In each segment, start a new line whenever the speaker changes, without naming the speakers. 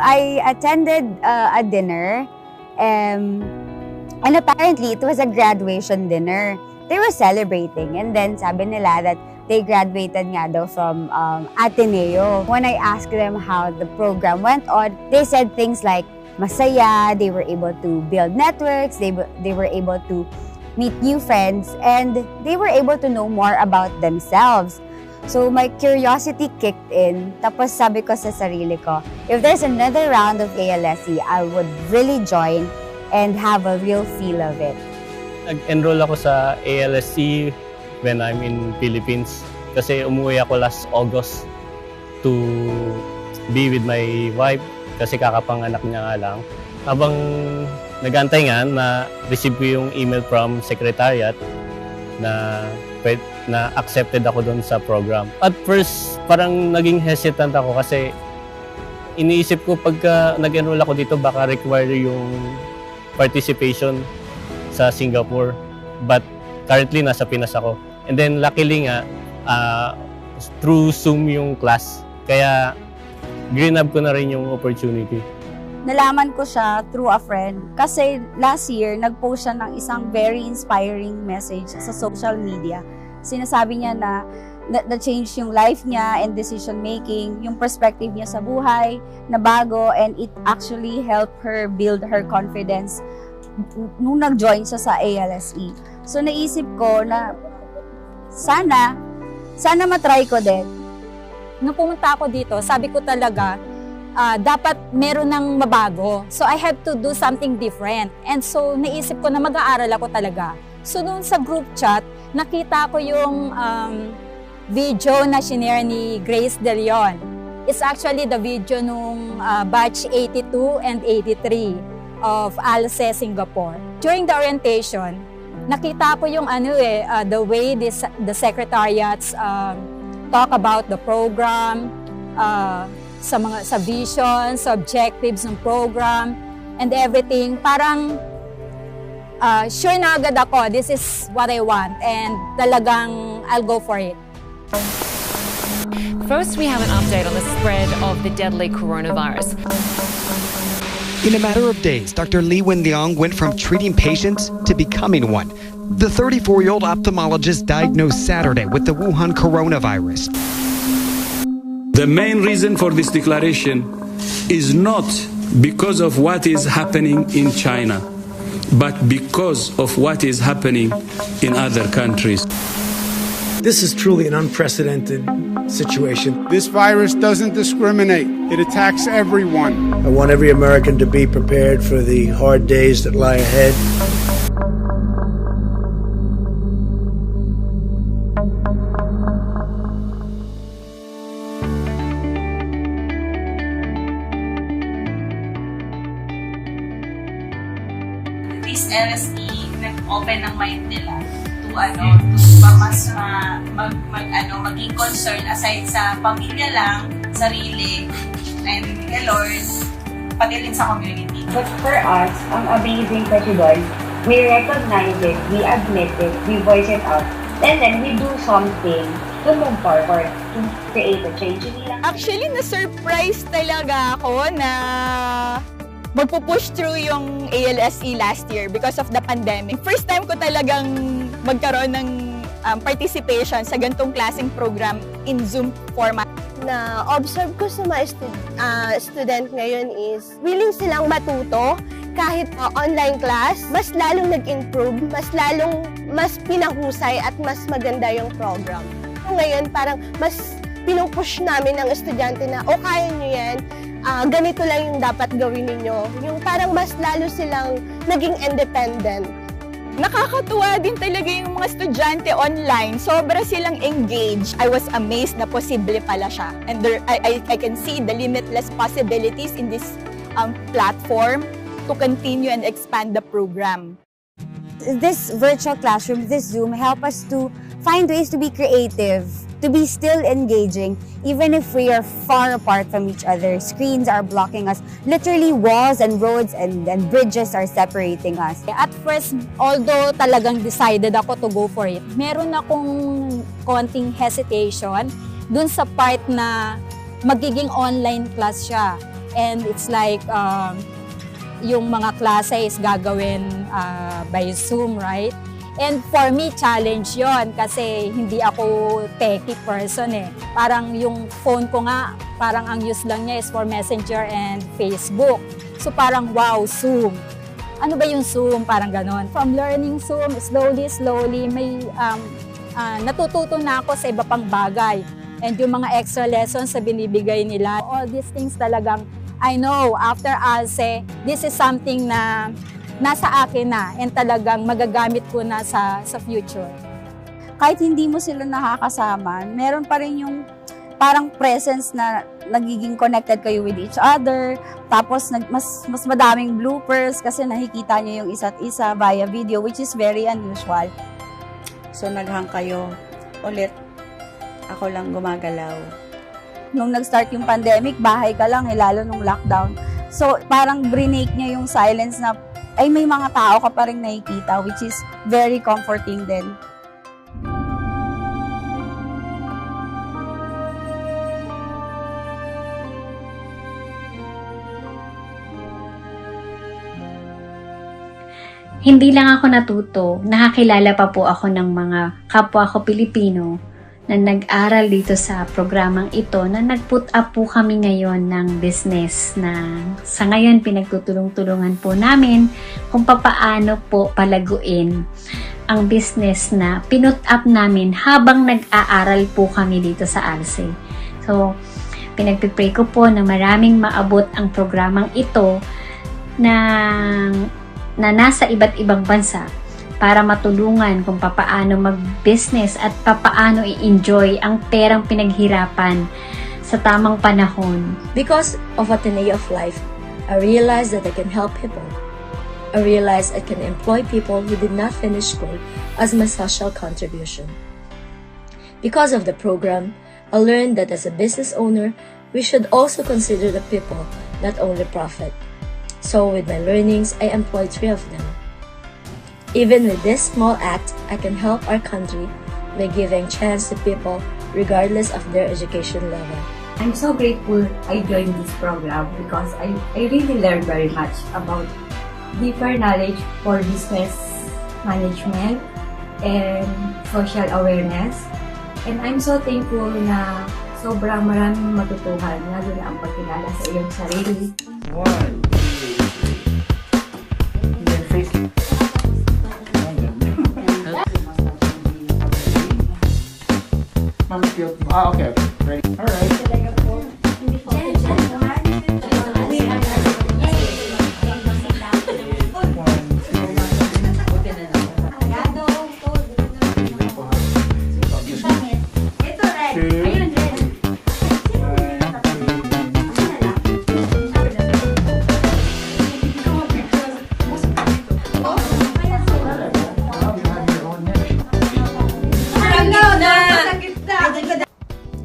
I attended a dinner, and apparently it was a graduation dinner. They were celebrating, and then sabi nila that they graduated nga daw from Ateneo. When I asked them how the program went on, they said things like, masaya, they were able to build networks, they were able to meet new friends, and they were able to know more about themselves. So my curiosity kicked in, tapos sabi ko sa sarili ko, if there's another round of ALSE, I would really join and have a real feel of it.
Nag-enroll ako sa ALSE when I'm in Philippines kasi umuwi ako last August to be with my wife kasi kakapanganak niya nga lang. Habang nag-antay nga, na-receive ko yung email from Secretariat na accepted ako doon sa program. At first, parang naging hesitant ako kasi iniisip ko pagka nag-enroll ako dito, baka require yung participation sa Singapore. But currently, nasa Pinas ako. And then, luckily nga, through Zoom yung class. Kaya, grab ko na rin yung opportunity.
Nalaman ko siya through a friend kasi last year, nag-post siya ng isang very inspiring message sa social media. Sinasabi niya na na-change yung life niya and decision-making, yung perspective niya sa buhay, na bago, and it actually helped her build her confidence nung nag-join siya sa ALSE. So naisip ko na sana matry ko din.
Nung pumunta ako dito, sabi ko talaga, dapat meron ng mabago. So I have to do something different. And so naisip ko na mag-aaral ako talaga. So noon sa group chat, nakita ko yung video na shinare ni Grace De Leon. It's actually the video nung batch 82 and 83 of ALSE Singapore. During the orientation, nakita ko yung the way the secretariats talk about the program, sa vision, sa objectives ng program, and everything. Parang sure na agad ako, this is what I want, and talagang I'll go for it.
First, we have an update on the spread of the deadly coronavirus.
In a matter of days, Dr. Li Wenliang went from treating patients to becoming one. The 34-year-old ophthalmologist diagnosed Saturday with the Wuhan coronavirus.
The main reason for this declaration is not because of what is happening in China, but because of what is happening in other countries.
This is truly an unprecedented situation.
This virus doesn't discriminate. It attacks everyone.
I want every American to be prepared for the hard days that lie ahead.
This LSE nag-open ng mind nila to maging concern aside sa pamilya lang, sarili, and kay Lord, pati rin sa community.
But for us, ang amazing kasi doon, we recognize it, we admit it, we voice it out, and then we do something to move forward, to create a change.
Actually, na-surprise talaga ako na magpupush through yung ALSE last year because of the pandemic. First time ko talagang magkaroon ng participation sa ganitong klaseng program in Zoom format.
Na-observe ko sa mga student ngayon is willing silang matuto kahit online class, mas lalong nag-improve, mas pinahusay at mas maganda yung program. Ngayon parang mas pinupush namin ng estudyante na kaya nyo yan, ganito lang yung dapat gawin ninyo. Yung parang mas lalo silang naging independent.
Nakakatuwa din talaga yung mga estudyante online. Sobra silang engaged. I was amazed na posible pala siya. And I can see the limitless possibilities in this platform to continue and expand the program.
This virtual classroom, this Zoom, help us to find ways to be creative, to be still engaging, even if we are far apart from each other. Screens are blocking us. Literally, walls and roads and bridges are separating us.
At first, although talagang decided ako to go for it, meron akong konting hesitation dun sa part na magiging online class siya. And it's like yung mga klase is gagawin by Zoom, right? And for me, challenge yon kasi hindi ako techie person eh. Parang yung phone ko nga, parang ang use lang niya is for Messenger and Facebook. So parang wow, Zoom. Ano ba yung Zoom? Parang ganon. From learning Zoom, slowly, may natututo na ako sa iba pang bagay. And yung mga extra lessons na binibigay nila, all these things talagang, I know, after ALSE, this is something na nasa akin na and talagang magagamit ko na sa future.
Kahit hindi mo sila nakakasama, meron pa rin yung parang presence na nagiging connected kayo with each other. Tapos mas madaming bloopers kasi nakikita niyo yung isa't isa via video, which is very unusual.
So naghang kayo ulit. Ako lang gumagalaw.
Nung nag-start yung pandemic, bahay ka lang lalo nung lockdown. So parang brinake niya yung silence na ay may mga tao ka pa rin nakikita, which is very comforting din.
Hindi lang ako natuto, nakakilala pa po ako ng mga kapwa ko Pilipino na nag-aral dito sa programang ito na nag-put up po kami ngayon ng business na sa ngayon pinagtutulong-tulungan po namin kung papaano po palaguin ang business na pinut up namin habang nag-aaral po kami dito sa ALSE. So, pinagpipray ko po na maraming maabot ang programang ito na nasa iba't ibang bansa para matulungan kung papaano mag-business at papaano i-enjoy ang perang pinaghirapan sa tamang panahon.
Because of Ateneo of Life, I realized that I can help people. I realized I can employ people who did not finish school as my social contribution. Because of the program, I learned that as a business owner, we should also consider the people, not only profit. So with my learnings, I employed 3 of them. Even with this small act, I can help our country by giving chance to people regardless of their education level.
I'm so grateful I joined this program because I really learned very much about deeper knowledge for business management and social awareness. And I'm so thankful na sobrang maraming matutuhan, lalo na ang pagkilala sa iyong sarili.
1, 2, 3. Then face it. Okay. Ready? All right.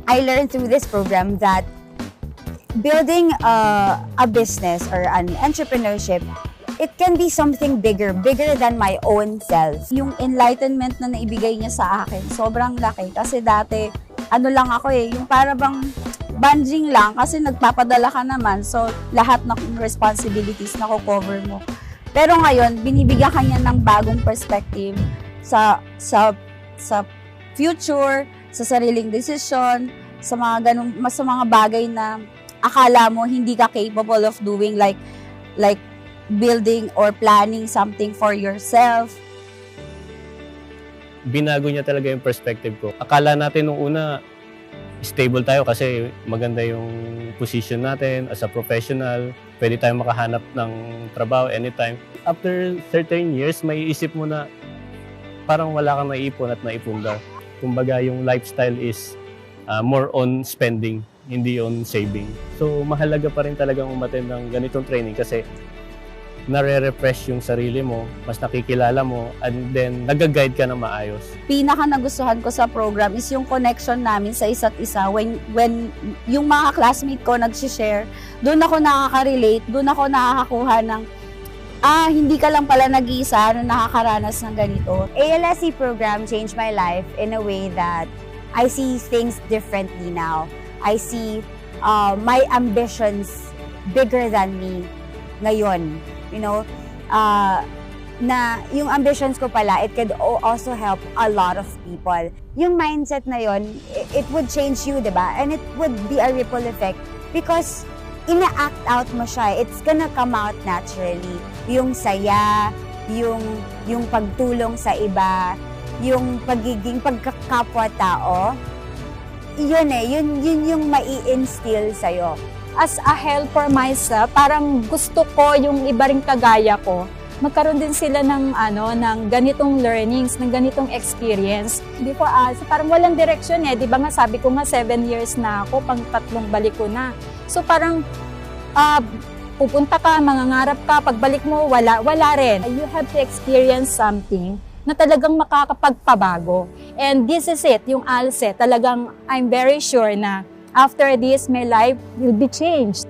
I learned through this program that building a business or an entrepreneurship, it can be something bigger than my own self.
Yung enlightenment na naibigay niya sa akin, sobrang laki. Kasi dati, ano lang ako yung para bang bunging lang kasi nagpapadala ka naman. So, lahat ng responsibilities na cover mo. Pero ngayon, binibigyan ka niya ng bagong perspective sa future, sa sariling decision, sa mga ganung sa mga bagay na akala mo hindi ka capable of doing, like building or planning something for yourself.
Binago niya talaga yung perspective ko. Akala natin nung una stable tayo kasi maganda yung position natin as a professional. Pwede tayong makahanap ng trabaho anytime. After certain years, may isip mo na parang wala kang naipon at naipon daw. Kumbaga, yung lifestyle is more on spending, hindi on saving. So, mahalaga pa rin talagang umattend ng ganitong training kasi nare-refresh yung sarili mo, mas nakikilala mo, and then nag-guide ka na maayos.
Pinaka nagustuhan ko sa program is yung connection namin sa isa't isa. When yung mga classmate ko nag-share, doon ako nakaka-relate, doon ako nakakakuha ng hindi ka lang pala nag-iisa na nakakaranas ng ganito.
ALSE program changed my life in a way that I see things differently now. I see my ambitions bigger than me ngayon. You know, na yung ambitions ko pala, it could also help a lot of people. Yung mindset na yon, it would change you, diba? And it would be a ripple effect because ina-act out mo siya. It's gonna come out naturally. Yung saya, yung pagtulong sa iba, yung pagiging pagkakapwa-tao, yun yung mai-instill sa'yo.
As a helper myself, parang gusto ko yung iba ring kagaya ko, magkaroon din sila ng ganitong learnings, ng ganitong experience. Before, so parang walang direksyon di ba nga sabi ko nga 7 years na ako, pang 3 balik ko na. So parang pupunta ka, mangangarap ka, pagbalik mo, wala rin. You have to experience something na talagang makakapagpabago. And this is it, yung ALSE, talagang I'm very sure na after this, my life will be changed.